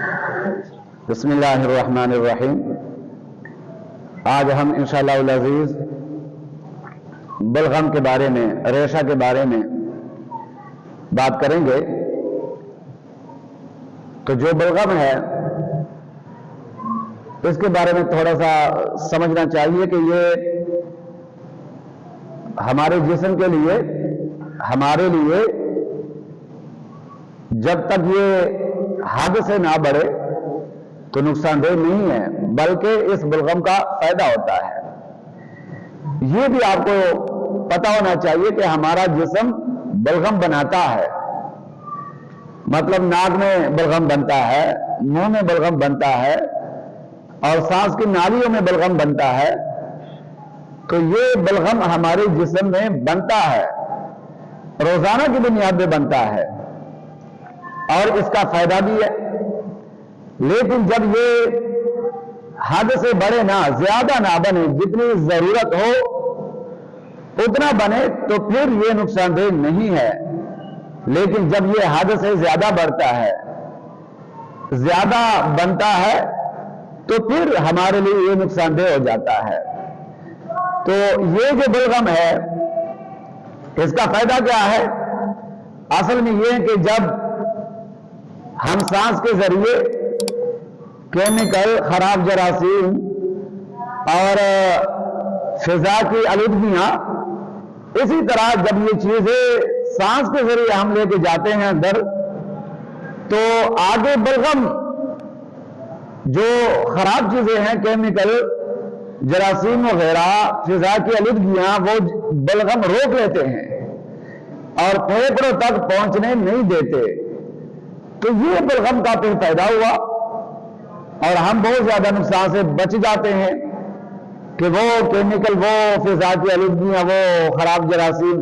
بسم اللہ الرحمن الرحیم۔ آج ہم انشاءاللہ العزیز بلغم کے بارے میں، ریشہ کے بارے میں بات کریں گے۔ تو جو بلغم ہے اس کے بارے میں تھوڑا سا سمجھنا چاہیے کہ یہ ہمارے جسم کے لیے، ہمارے لیے جب تک یہ حد سے نہ بڑھے تو نقصان دہ نہیں ہے، بلکہ اس بلغم کا فائدہ ہوتا ہے۔ یہ بھی آپ کو پتا ہونا چاہیے کہ ہمارا جسم بلغم بناتا ہے، مطلب ناک میں بلغم بنتا ہے، منہ میں بلغم بنتا ہے اور سانس کی نالیوں میں بلغم بنتا ہے۔ تو یہ بلغم ہمارے جسم میں بنتا ہے، روزانہ کی بنیاد پہ بنتا ہے اور اس کا فائدہ بھی ہے۔ لیکن جب یہ حد سے بڑھے نہ، زیادہ نہ بنے، جتنی ضرورت ہو اتنا بنے تو پھر یہ نقصان دہ نہیں ہے۔ لیکن جب یہ حد سے زیادہ بڑھتا ہے، زیادہ بنتا ہے، تو پھر ہمارے لیے یہ نقصان دہ ہو جاتا ہے۔ تو یہ جو بلغم ہے اس کا فائدہ کیا ہے؟ اصل میں یہ کہ جب ہم سانس کے ذریعے کیمیکل، خراب جراثیم اور فضا کی آلودگیاں، اسی طرح جب یہ چیزیں سانس کے ذریعے ہم لے کے جاتے ہیں اندر، تو آگے بلغم جو خراب چیزیں ہیں، کیمیکل، جراثیم وغیرہ، فضا کی آلودگیاں، وہ بلغم روک لیتے ہیں اور پھیپھڑوں تک پہنچنے نہیں دیتے۔ تو یہ بلغم کا پھر پیدا ہوا اور ہم بہت زیادہ نقصان سے بچ جاتے ہیں کہ وہ کیمیکل، وہ فضا کی آلودگیاں، وہ خراب جراثیم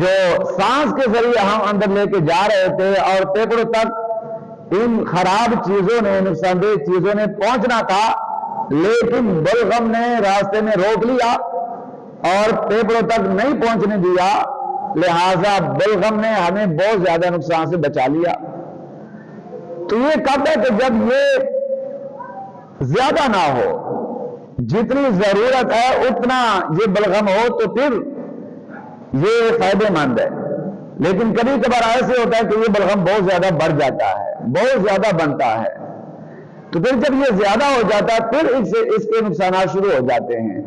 جو سانس کے ذریعے ہم اندر لے کے جا رہے تھے اور پھیپھڑوں تک ان خراب چیزوں نے، نقصان دہ چیزوں نے پہنچنا تھا، لیکن بلغم نے راستے میں روک لیا اور پھیپھڑوں تک نہیں پہنچنے دیا، لہذا بلغم نے ہمیں بہت زیادہ نقصان سے بچا لیا۔ تو یہ کب ہے کہ جب یہ زیادہ نہ ہو، جتنی ضرورت ہے اتنا یہ بلغم ہو تو پھر یہ فائدہ مند ہے۔ لیکن کبھی کبھار ایسے ہوتا ہے کہ یہ بلغم بہت زیادہ بڑھ جاتا ہے، بہت زیادہ بنتا ہے، تو پھر جب یہ زیادہ ہو جاتا ہے پھر اس کے نقصانات شروع ہو جاتے ہیں۔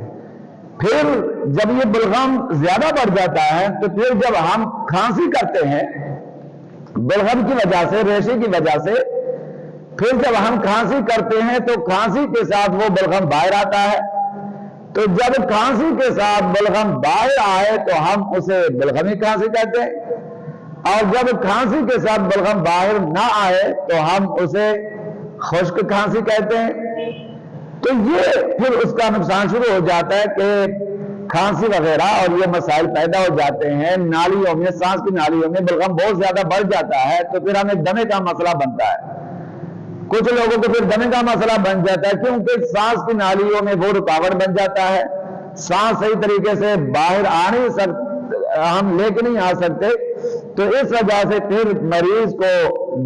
پھر جب یہ بلغم زیادہ بڑھ جاتا ہے تو پھر جب ہم کھانسی کرتے ہیں بلغم کی وجہ سے، ریشے کی وجہ سے، پھر جب ہم کھانسی کرتے ہیں تو کھانسی کے ساتھ وہ بلغم باہر آتا ہے۔ تو جب کھانسی کے ساتھ بلغم باہر آئے تو ہم اسے بلغمی کھانسی کہتے ہیں، اور جب کھانسی کے ساتھ بلغم باہر نہ آئے تو ہم اسے خشک کھانسی کہتے ہیں۔ تو یہ پھر اس کا نقصان شروع ہو جاتا ہے کہ کھانسی وغیرہ اور یہ مسائل پیدا ہو جاتے ہیں۔ نالیوں میں، سانس کی نالیوں میں بلغم بہت زیادہ بڑھ جاتا ہے تو پھر ہمیں دمے کا مسئلہ بنتا ہے۔ کچھ لوگوں کو پھر دمے کا مسئلہ بن جاتا ہے کیونکہ سانس کی نالیوں میں وہ رکاوٹ بن جاتا ہے، سانس صحیح طریقے سے باہر آ نہیں سکتے، ہم لے کے نہیں آ سکتے، تو اس وجہ سے پھر مریض کو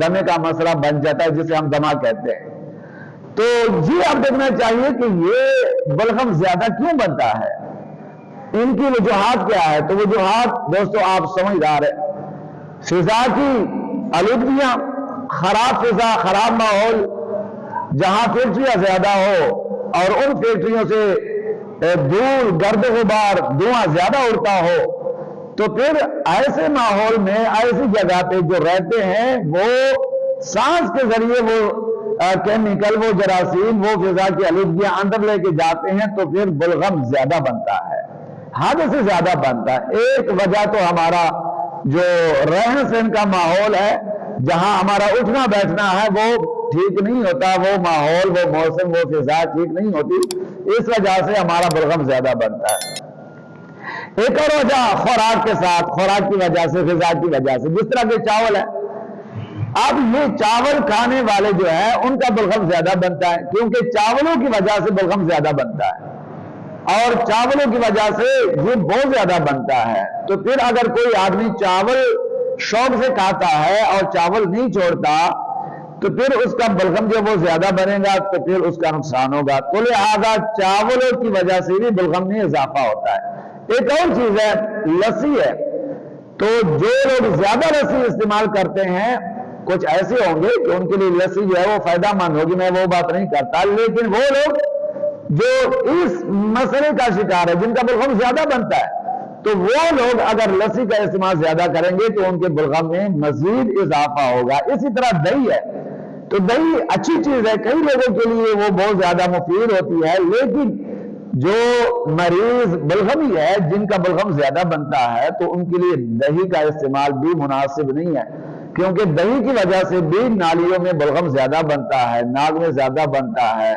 دمے کا مسئلہ بن جاتا ہے، جسے ہم دمہ کہتے ہیں۔ تو یہ آپ دیکھنا چاہیے کہ یہ بلغم زیادہ کیوں بنتا ہے، ان کی وجوہات کیا ہے۔ تو وجوہات دوستو آپ سمجھدار ہیں۔ فضا کی آلودگیاں، خراب فضا، خراب ماحول، جہاں فیکٹریاں زیادہ ہو اور ان فیکٹریوں سے دور گرد غبار، دھواں زیادہ اڑتا ہو، تو پھر ایسے ماحول میں، ایسی جگہ پہ جو رہتے ہیں وہ سانس کے ذریعے وہ کیمیکل، وہ جراثیم، وہ فضا کی آلودگیاں اندر لے کے جاتے ہیں تو پھر بلغم زیادہ بنتا ہے، حد سے زیادہ بنتا ہے۔ ایک وجہ تو ہمارا جو رہن سہن کا ماحول ہے، جہاں ہمارا اٹھنا بیٹھنا ہے وہ ٹھیک نہیں ہوتا، وہ ماحول، وہ موسم، وہ فضا ٹھیک نہیں ہوتی، اس وجہ سے ہمارا بلغم زیادہ بنتا ہے۔ ایک اور وجہ خوراک کے ساتھ، خوراک کی وجہ سے، فضا کی وجہ سے، جس طرح کے چاول ہے، اب یہ چاول کھانے والے جو ہیں ان کا بلغم زیادہ بنتا ہے کیونکہ چاولوں کی وجہ سے بلغم زیادہ بنتا ہے، اور چاولوں کی وجہ سے یہ بہت زیادہ بنتا ہے۔ تو پھر اگر کوئی آدمی چاول شوق سے کھاتا ہے اور چاول نہیں چھوڑتا تو پھر اس کا بلغم جو وہ زیادہ بنے گا تو پھر اس کا نقصان ہوگا. تو لہذا چاولوں کی وجہ سے بھی بلغم میں اضافہ ہوتا ہے. ایک اور چیز ہے لسی ہے. تو جو لوگ زیادہ لسی استعمال کرتے ہیں کچھ ایسے ہوں گے کہ ان کے لیے لسی جو ہے وہ فائدہ مند ہوگی، میں وہ بات نہیں کرتا، لیکن وہ لوگ جو اس مسئلے کا شکار ہے جن کا بلغم زیادہ بنتا ہے تو وہ لوگ اگر لسی کا استعمال زیادہ کریں گے تو ان کے بلغم میں مزید اضافہ ہوگا. اسی طرح دہی ہے. تو دہی اچھی چیز ہے، کئی لوگوں کے لیے وہ بہت زیادہ مفید ہوتی ہے، لیکن جو مریض بلغمی ہے جن کا بلغم زیادہ بنتا ہے تو ان کے لیے دہی کا استعمال بھی مناسب نہیں ہے، کیونکہ دہی کی وجہ سے بھی نالیوں میں بلغم زیادہ بنتا ہے، ناک میں زیادہ بنتا ہے،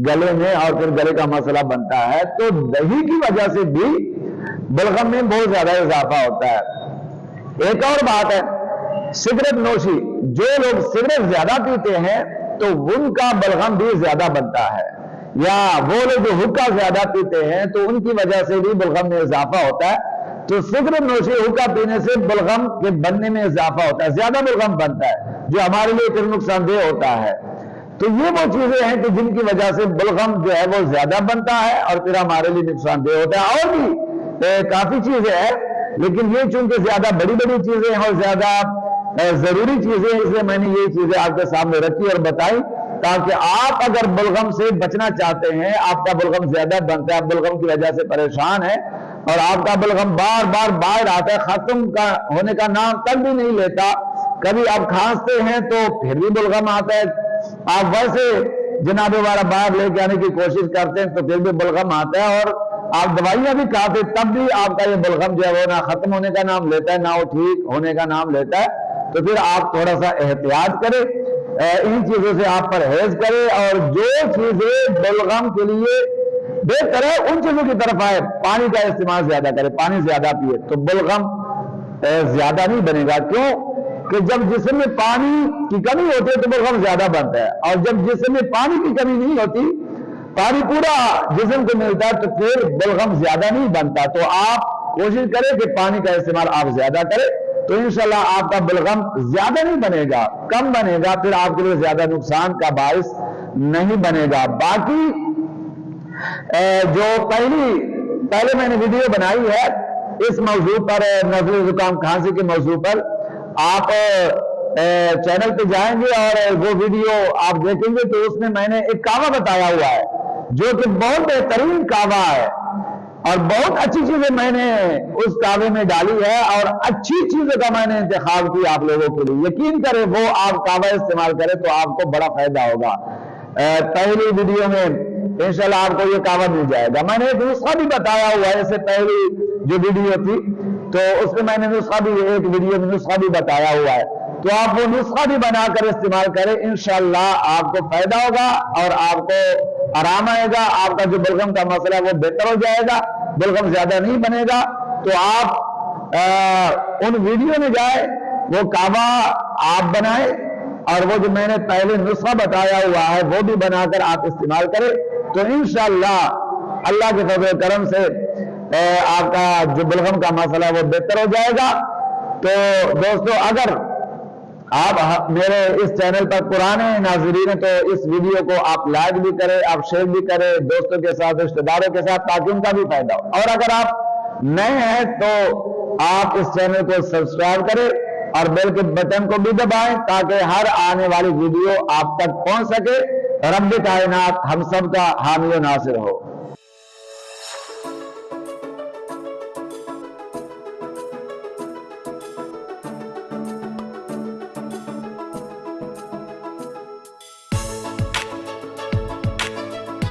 گلے میں، اور پھر گلے کا مسئلہ بنتا ہے. تو دہی کی وجہ سے بھی بلغم میں بہت زیادہ اضافہ ہوتا ہے. ایک اور بات ہے سگریٹ نوشی. جو لوگ سگریٹ زیادہ پیتے ہیں تو ان کا بلغم بھی زیادہ بنتا ہے، یا وہ لوگ جو حقہ زیادہ پیتے ہیں تو ان کی وجہ سے بھی بلغم میں اضافہ ہوتا ہے. تو سگریٹ نوشی حقہ پینے سے بلغم کے بننے میں اضافہ ہوتا ہے، زیادہ بلغم بنتا ہے جو ہمارے لیے پھر نقصان دہ ہوتا ہے. تو یہ وہ چیزیں ہیں کہ جن کی وجہ سے بلغم جو ہے وہ زیادہ بنتا ہے اور پھر ہمارے لیے نقصان دہ ہوتا ہے. اور بھی کافی چیزیں ہیں، لیکن یہ چونکہ زیادہ بڑی بڑی چیزیں ہیں اور زیادہ ضروری چیزیں ہیں، اس لیے میں نے یہ چیزیں آپ کے سامنے رکھی اور بتائی تاکہ آپ اگر بلغم سے بچنا چاہتے ہیں، آپ کا بلغم زیادہ بنتا ہے، آپ بلغم کی وجہ سے پریشان ہیں اور آپ کا بلغم بار بار باہر آتا ہے، ختم ہونے کا نام تک بھی نہیں لیتا، کبھی آپ کھانستے ہیں تو پھر بھی بلغم آتا ہے، آپ ویسے جناب والا باہر لے کے آنے کی کوشش کرتے ہیں تو پھر بھی بلغم آتا ہے، اور آپ دوائیاں بھی کھاتے تب بھی آپ کا یہ بلغم جو ہے وہ نہ ختم ہونے کا نام لیتا ہے نہ وہ ٹھیک ہونے کا نام لیتا ہے. تو پھر آپ تھوڑا سا احتیاط کریں، ان چیزوں سے آپ پرہیز کریں، اور جو چیزیں بلغم کے لیے بہتر ہے ان چیزوں کی طرف آئے. پانی کا استعمال زیادہ کریں، پانی زیادہ پیے تو بلغم زیادہ نہیں بنے گا. کیوں کہ جب جسم میں پانی کی کمی ہوتی ہے تو بلغم زیادہ بنتا ہے، اور جب جسم میں پانی کی کمی نہیں ہوتی، پانی پورا جسم کو ملتا ہے تو پھر بلغم زیادہ نہیں بنتا. تو آپ کوشش کریں کہ پانی کا استعمال آپ زیادہ کریں تو انشاءاللہ آپ کا بلغم زیادہ نہیں بنے گا، کم بنے گا، پھر آپ کے لیے زیادہ نقصان کا باعث نہیں بنے گا. باقی جو پہلے میں نے ویڈیو بنائی ہے اس موضوع پر، نزلہ زکام کھانسی کے موضوع پر، آپ چینل پہ جائیں گے اور وہ ویڈیو آپ دیکھیں گے تو اس میں نے ایک کعوہ بتایا ہوا ہے جو کہ بہت بہترین کعوہ ہے، اور بہت اچھی چیزیں میں نے اس کعوے میں ڈالی ہے، اور اچھی چیزوں کا میں نے انتخاب کیا آپ لوگوں کے لیے. یقین کریں وہ آپ کعوہ استعمال کریں تو آپ کو بڑا فائدہ ہوگا. پہلی ویڈیو میں انشاءاللہ آپ کو یہ کعوہ مل جائے گا. میں نے ایک نسخہ بھی بتایا ہوا ہے، اس سے پہلی جو ویڈیو تھی تو اس میں نے نسخہ بھی، ایک ویڈیو میں نسخہ بھی بتایا ہوا ہے، تو آپ وہ نسخہ بھی بنا کر استعمال کریں، انشاءاللہ آپ کو فائدہ ہوگا اور آپ کو آرام آئے گا. آپ کا جو بلغم کا مسئلہ ہے وہ بہتر ہو جائے گا، بلغم زیادہ نہیں بنے گا. تو آپ ان ویڈیو میں جائیں، وہ کعوہ آپ بنائیں، اور وہ جو میں نے پہلے نسخہ بتایا ہوا ہے وہ بھی بنا کر آپ استعمال کریں تو انشاءاللہ اللہ کے فضل و کرم سے آپ کا جو بلغم کا مسئلہ ہے وہ بہتر ہو جائے گا. تو دوستو اگر آپ میرے اس چینل پر پرانے ناظرین ہیں تو اس ویڈیو کو آپ لائک بھی کریں، آپ شیئر بھی کریں دوستوں کے ساتھ، رشتہ داروں کے ساتھ، تاکہ ان کا بھی فائدہ ہو. اور اگر آپ نئے ہیں تو آپ اس چینل کو سبسکرائب کریں اور بیل کے بٹن کو بھی دبائیں تاکہ ہر آنے والی ویڈیو آپ تک پہنچ سکے. رب کائنات ہم سب کا حامی و ناصر ہو.